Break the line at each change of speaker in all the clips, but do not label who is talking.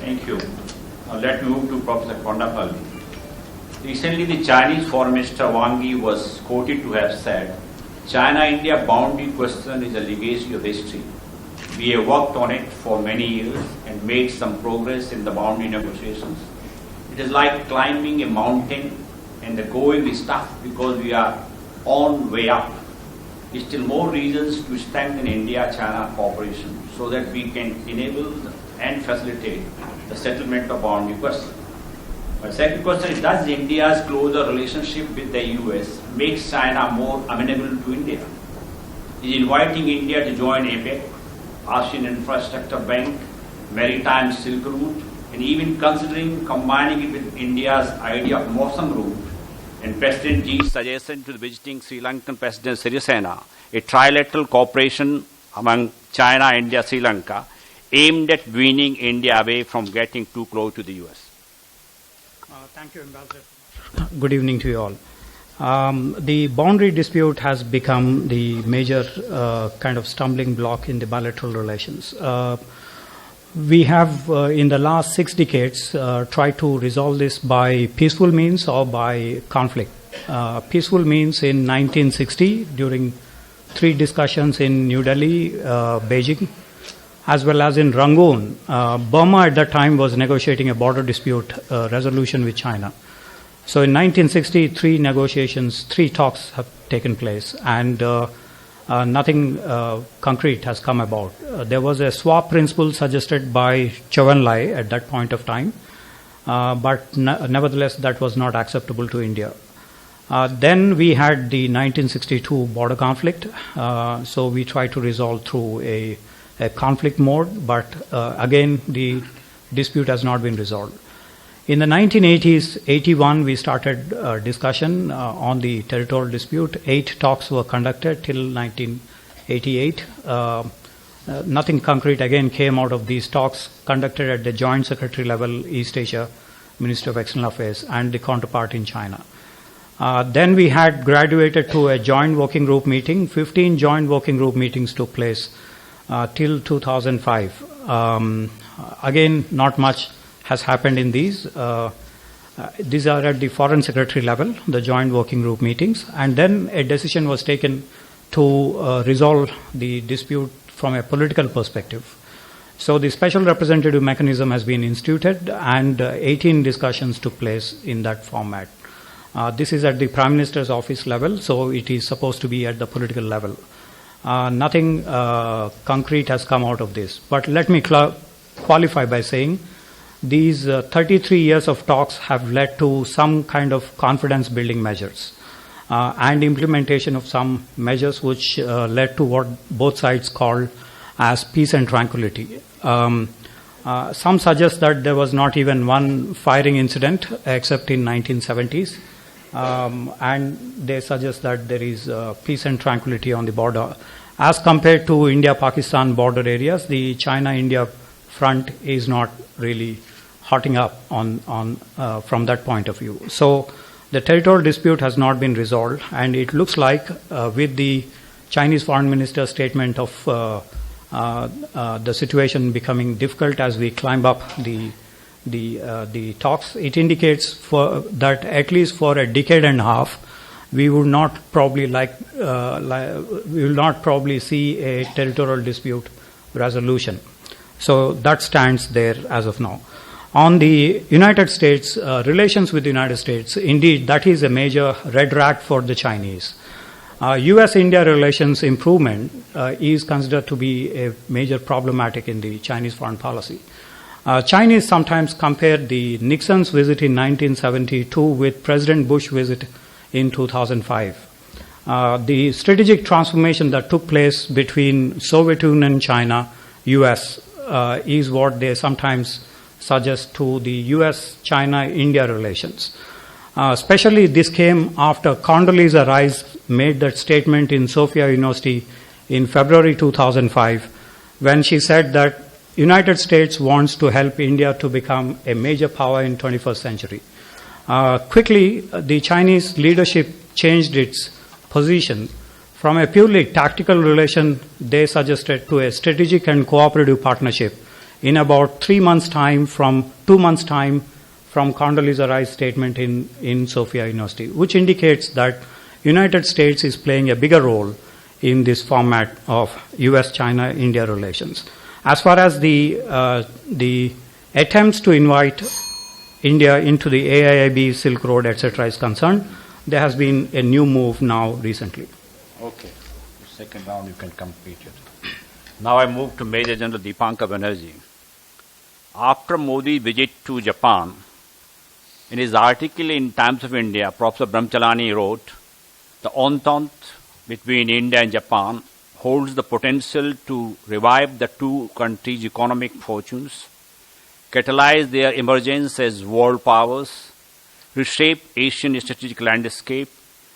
Thank you. Now let me move to Professor Kondapalli. Recently, the Chinese Foreign Minister Wang Yi was quoted to have said, China-India boundary question is a legacy of history. We have worked on it for many years and made some progress in the boundary negotiations. It is like climbing a mountain and the going is tough because we are on way up. Still more reasons to strengthen India-China cooperation so that we can enable and facilitate the settlement of boundary questions. My second question is, does India's closer relationship with the US make China more amenable to India? Is inviting India to join APEC, ASEAN Infrastructure Bank, Maritime Silk Route, and even considering combining it with India's idea of Mosam Route and President Xi's suggestion to the visiting Sri Lankan President Sirisena, a trilateral cooperation among China, India, Sri Lanka, aimed at weaning India away from getting too close to the US?
Thank you, Ambassador. Good evening to you all. The boundary dispute has become the major kind of stumbling block in the bilateral relations. We have, in the last 6 decades, tried to resolve this by peaceful means or by conflict. Peaceful means in 1960, during 3 discussions in New Delhi, Beijing, as well as in Rangoon. Burma at that time was negotiating a border dispute resolution with China. So in 1960, 3 negotiations, 3 talks have taken place, and nothing concrete has come about. There was a swap principle suggested by Chou En-lai at that point of time, but nevertheless that was not acceptable to India. Then we had the 1962 border conflict, so we tried to resolve through a conflict mode, but again the dispute has not been resolved. In the 1980s, 81, we started discussion on the territorial dispute. 8 talks were conducted till 1988. Nothing concrete again came out of these talks conducted at the Joint Secretary level, East Asia, Ministry of External Affairs, and the counterpart in China. Then we had graduated to a joint working group meeting. 15 joint working group meetings took place till 2005. Again, not much has happened in these. These are at the Foreign Secretary level, the joint working group meetings, and then a decision was taken to resolve the dispute from a political perspective. So the special representative mechanism has been instituted, and 18 discussions took place in that format. This is at the Prime Minister's office level, so it is supposed to be at the political level. Nothing concrete has come out of this. But let me qualify by saying these 33 years of talks have led to some kind of confidence building measures and implementation of some measures which led to what both sides call as peace and tranquility. Some suggest that there was not even one firing incident except in 1970s. And they suggest that there is peace and tranquility on the border. As compared to India-Pakistan border areas, the China-India front is not really hotting up from that point of view. So the territorial dispute has not been resolved, and it looks like with the Chinese foreign minister's statement of the situation becoming difficult as we climb up the talks, it indicates that at least for a decade and a half, we would not probably we will not probably see a territorial dispute resolution. So that stands there as of now. On the United States, relations with the United States, indeed, that is a major red rag for the Chinese. US-India relations improvement is considered to be a major problematic in the Chinese foreign policy. Chinese sometimes compare the Nixon's visit in 1972 with President Bush's visit in 2005. The strategic transformation that took place between Soviet Union, China, US is what they sometimes suggest to the US-China-India relations. Especially this came after Condoleezza Rice made that statement in Sophia University in February 2005 when she said that United States wants to help India to become a major power in 21st century. Quickly, the Chinese leadership changed its position from a purely tactical relation, they suggested, to a strategic and cooperative partnership in about 2 months' time from Condoleezza Rice's statement in Sophia University, which indicates that United States is playing a bigger role in this format of U.S.-China-India relations. As far as the attempts to invite India into the AIIB, Silk Road, etc. is concerned, there has been a new move now recently.
Okay. Second round, you can complete it. Now I move to Major General Deepankar Banerjee. After Modi's visit to Japan, in his article in Times of India, Professor Brahmachalani wrote, the entente between India and Japan holds the potential to revive the two countries' economic fortunes, catalyze their emergence as world powers, reshape Asian strategic landscape,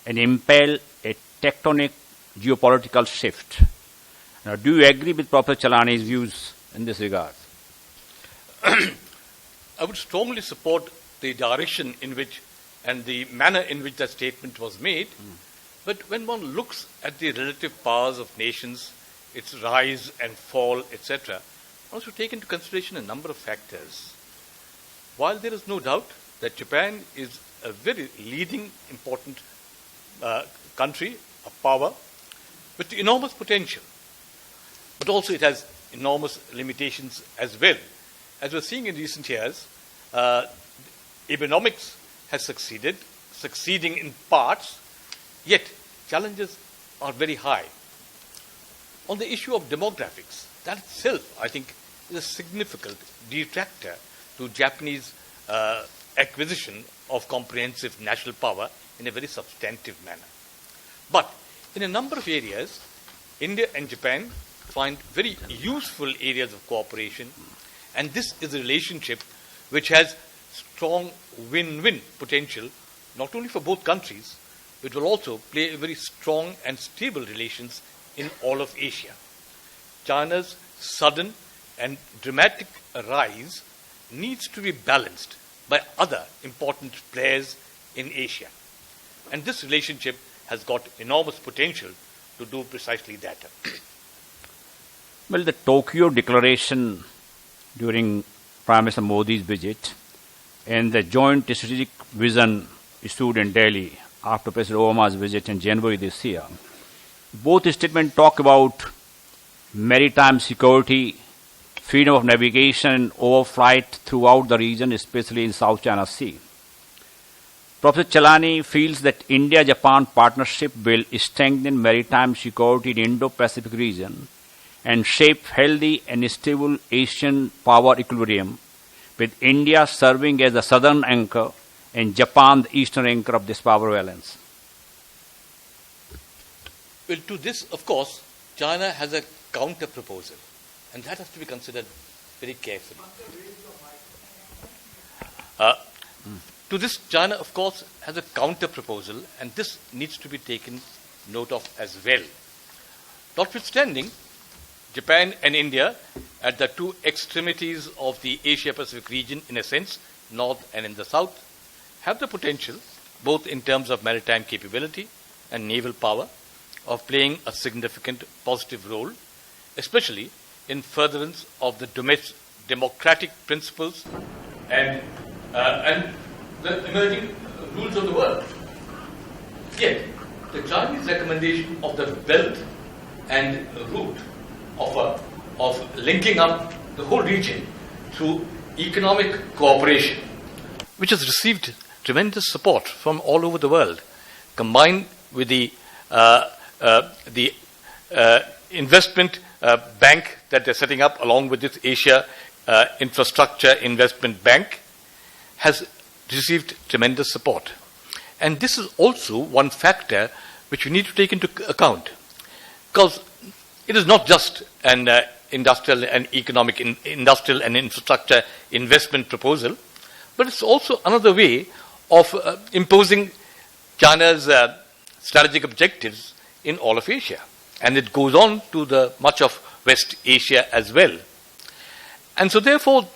and impel a tectonic geopolitical shift. Now, do you agree with Professor Chalani's views in this regard?
I would strongly support the direction in which and the manner in which that statement was made. But when one looks at the relative powers of nations, its rise and fall, etc., one should take into consideration a number of factors. While there is no doubt that Japan is a very leading, important country, a power, with enormous potential, but also it has enormous limitations as well. As we're seeing in recent years, Abenomics has succeeding in parts, yet challenges are very high. On the issue of demographics, that itself, I think, is a significant detractor to Japanese acquisition of comprehensive national power in a very substantive manner. But in a number of areas, India and Japan find very useful areas of cooperation, and this is a relationship which has strong win-win potential, not only for both countries, but will also play a very strong and stable relations in all of Asia. China's sudden and dramatic rise needs to be balanced by other important players in Asia. And this relationship has got enormous potential to do precisely that.
Well, the Tokyo Declaration during Prime Minister Modi's visit and the joint strategic vision issued in Delhi after President Obama's visit in January this year, both statements talk about maritime security, freedom of navigation and overflight throughout the region, especially in South China Sea. Professor Chalani feels that India-Japan partnership will strengthen maritime security in Indo-Pacific region and shape healthy and stable Asian power equilibrium, with India serving as the southern anchor and Japan the eastern anchor of this power balance.
Well, to this, of course, China has a counter proposal, and that has to be considered very carefully. To this, China, of course, has a counter proposal, and this needs to be taken note of as well. Notwithstanding, Japan and India, at the two extremities of the Asia-Pacific region, in a sense, north and in the south, have the potential, both in terms of maritime capability and naval power, of playing a significant positive role, especially in furtherance of the democratic principles and the emerging rules of the world. Yet, the Chinese recommendation of the Belt and Route of linking up the whole region through economic cooperation, which has received tremendous support from all over the world, combined with the investment bank that they're setting up along with this Asia Infrastructure Investment Bank, has received tremendous support. And this is also one factor which we need to take into account, because it is not just an industrial and economic, industrial and infrastructure investment proposal, but it's also another way of imposing China's strategic objectives in all of Asia. And it goes on to the much of West Asia as well. And so therefore,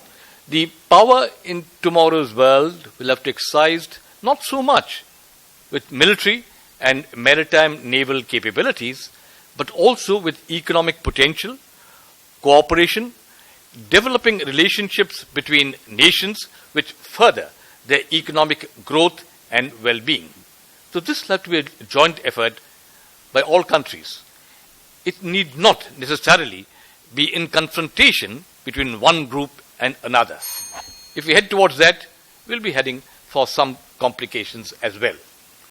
the power in tomorrow's world will have to exercise not so much with military and maritime naval capabilities, but also with economic potential, cooperation, developing relationships between nations which further their economic growth and well-being. So this will have to be a joint effort by all countries. It need not necessarily be in confrontation between one group and another. If we head towards that, we'll be heading for some complications as well.